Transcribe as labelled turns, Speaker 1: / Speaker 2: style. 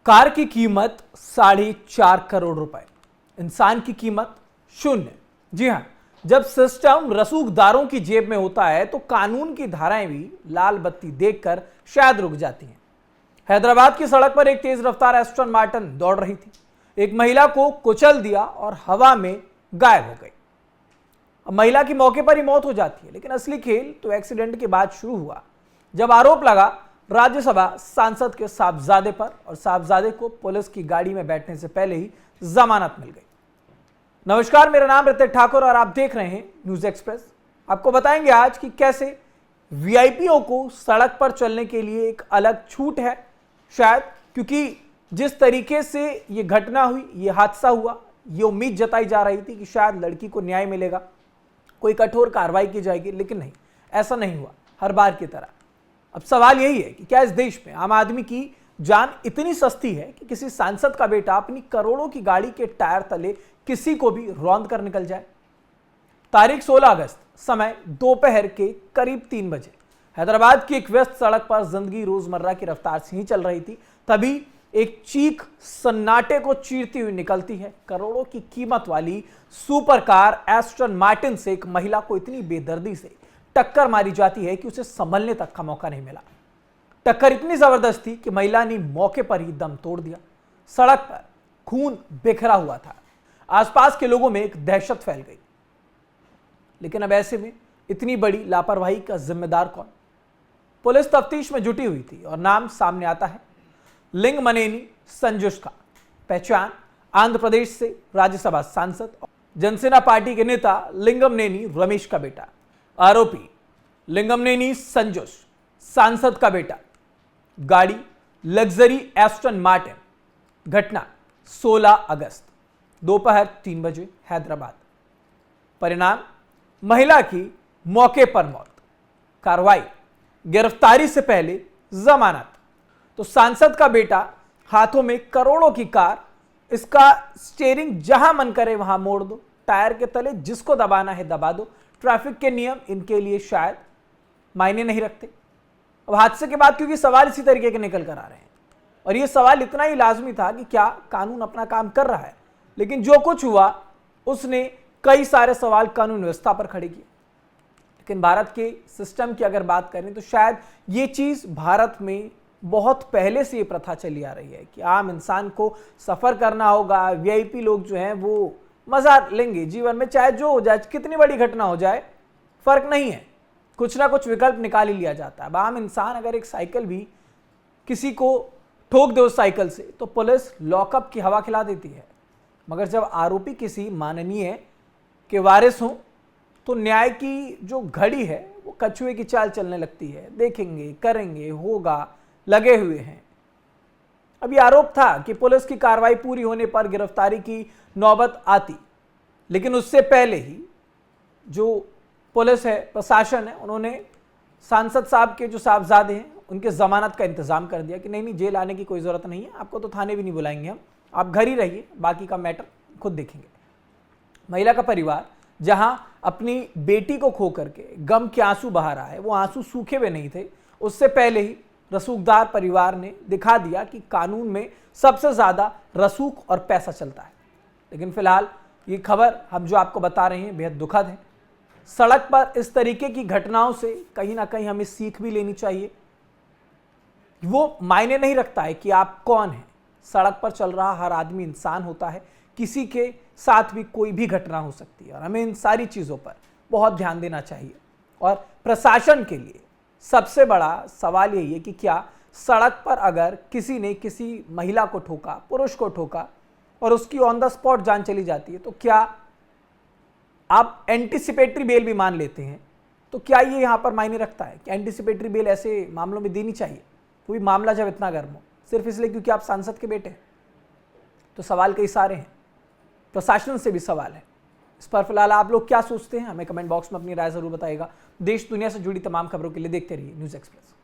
Speaker 1: Car की कीमत 4.5 करोड़ रुपए, इंसान की कीमत 0। जी हां, जब सिस्टम रसूखदारों की जेब में होता है तो कानून की धाराएं भी लाल बत्ती देखकर शायद रुक जाती हैं। हैदराबाद की सड़क पर एक तेज रफ्तार एस्टन मार्टिन दौड़ रही थी, एक महिला को कुचल दिया और हवा में गायब हो गई। अब महिला की मौके पर ही मौत हो जाती है, लेकिन असली खेल तो एक्सीडेंट के बाद शुरू हुआ, जब आरोप लगा राज्यसभा सांसद के साहबजादे पर, और साहबजादे को पुलिस की गाड़ी में बैठने से पहले ही जमानत मिल गई। नमस्कार, मेरा नाम ऋतिक ठाकुर और आप देख रहे हैं न्यूज एक्सप्रेस। आपको बताएंगे आज कि कैसे वीआईपीओ को सड़क पर चलने के लिए एक अलग छूट है, शायद क्योंकि जिस तरीके से ये घटना हुई, ये हादसा हुआ, ये उम्मीद जताई जा रही थी कि शायद लड़की को न्याय मिलेगा, कोई कठोर कार्रवाई की जाएगी, लेकिन नहीं, ऐसा नहीं हुआ हर बार की तरह। अब सवाल यही है कि क्या इस देश में आम आदमी की जान इतनी सस्ती है कि किसी सांसद का बेटा अपनी करोड़ों की गाड़ी के टायर तले किसी को भी रौंद कर निकल जाए। तारीख 16 अगस्त, समय दोपहर के करीब 3 बजे, हैदराबाद की एक व्यस्त सड़क पर जिंदगी रोजमर्रा की रफ्तार से ही चल रही थी, तभी एक चीख सन्नाटे को चीरती हुई निकलती है। करोड़ों की कीमत वाली सुपर कार एस्टन मार्टिन से एक महिला को इतनी बेदर्दी से टक्कर मारी जाती है कि उसे संभलने तक का मौका नहीं मिला। टक्कर इतनी जबरदस्त थी कि महिला ने मौके पर ही दम तोड़ दिया। सड़क पर खून बिखरा हुआ था, आसपास के लोगों में एक दहशत फैल गई। लेकिन अब ऐसे में इतनी बड़ी लापरवाही का जिम्मेदार कौन? पुलिस तफ्तीश में जुटी हुई थी और नाम सामने आता है लिंगमनेनी संजुश का। पहचान आंध्र प्रदेश से राज्यसभा सांसद और जनसेना पार्टी के नेता लिंगमनेनी रमेश का बेटा। आरोपी लिंगमनेनी संजुश, सांसद का बेटा। गाड़ी लग्जरी एस्टन मार्टिन। घटना 16 अगस्त दोपहर 3 बजे, हैदराबाद। परिणाम महिला की मौके पर मौत। कार्रवाई गिरफ्तारी से पहले जमानत। तो सांसद का बेटा, हाथों में करोड़ों की कार, इसका स्टीयरिंग जहां मन करे वहां मोड़ दो, टायर के तले जिसको दबाना है दबा दो। ट्रैफिक के नियम इनके लिए शायद मायने नहीं रखते। अब हादसे के बाद क्योंकि सवाल इसी तरीके के निकल कर आ रहे हैं, और यह सवाल इतना ही लाजमी था कि क्या कानून अपना काम कर रहा है, लेकिन जो कुछ हुआ उसने कई सारे सवाल कानून व्यवस्था पर खड़े किए। लेकिन भारत के सिस्टम की अगर बात करें तो शायद ये चीज भारत में बहुत पहले से ये प्रथा चली आ रही है कि आम इंसान को सफर करना होगा, वीआईपी लोग जो हैं वो मजा लेंगे जीवन में, चाहे जो हो जाए, कितनी बड़ी घटना हो जाए, फर्क नहीं है, कुछ ना कुछ विकल्प निकाल ही लिया जाता है। अब आम इंसान अगर एक साइकिल भी किसी को ठोक दे उस साइकिल से तो पुलिस लॉकअप की हवा खिला देती है, मगर जब आरोपी किसी माननीय के वारिस हों तो न्याय की जो घड़ी है वो कछुए की चाल चलने लगती है। देखेंगे, करेंगे, होगा, लगे हुए हैं। अभी आरोप था कि पुलिस की कार्रवाई पूरी होने पर गिरफ्तारी की नौबत आती, लेकिन उससे पहले ही जो पुलिस है, प्रशासन है, उन्होंने सांसद साहब के जो साहबजादे हैं उनके जमानत का इंतजाम कर दिया कि नहीं नहीं, जेल आने की कोई जरूरत नहीं है, आपको तो थाने भी नहीं बुलाएंगे हम, आप घर ही रहिए, बाकी का मैटर खुद देखेंगे। महिला का परिवार जहां अपनी बेटी को खो करके गम के आंसू बहा रहा है, वो आंसू सूखे हुए नहीं थे। उससे पहले ही रसूखदार परिवार ने दिखा दिया कि कानून में सबसे ज्यादा रसूख और पैसा चलता है। लेकिन फिलहाल ये खबर हम जो आपको बता रहे हैं बेहद दुखद है। सड़क पर इस तरीके की घटनाओं से कहीं ना कहीं हमें सीख भी लेनी चाहिए। वो मायने नहीं रखता है कि आप कौन हैं, सड़क पर चल रहा हर आदमी इंसान होता है, किसी के साथ भी कोई भी घटना हो सकती है, और हमें इन सारी चीजों पर बहुत ध्यान देना चाहिए। और प्रशासन के लिए सबसे बड़ा सवाल यही है कि क्या सड़क पर अगर किसी ने किसी महिला को ठोका, पुरुष को ठोका, और उसकी ऑन द स्पॉट जान चली जाती है, तो क्या आप एंटीसिपेटरी बेल भी मान लेते हैं? तो क्या ये यहां पर मायने रखता है कि एंटीसिपेटरी बेल ऐसे मामलों में देनी चाहिए, कोई मामला जब इतना गर्म हो, सिर्फ इसलिए क्योंकि आप सांसद के बेटे हैं? तो सवाल कई सारे हैं, प्रशासन से भी सवाल है। इस पर फिलहाल आप लोग क्या सोचते हैं, हमें कमेंट बॉक्स में अपनी राय जरूर बताइएगा। देश दुनिया से जुड़ी तमाम खबरों के लिए देखते रहिए न्यूज एक्सप्रेस।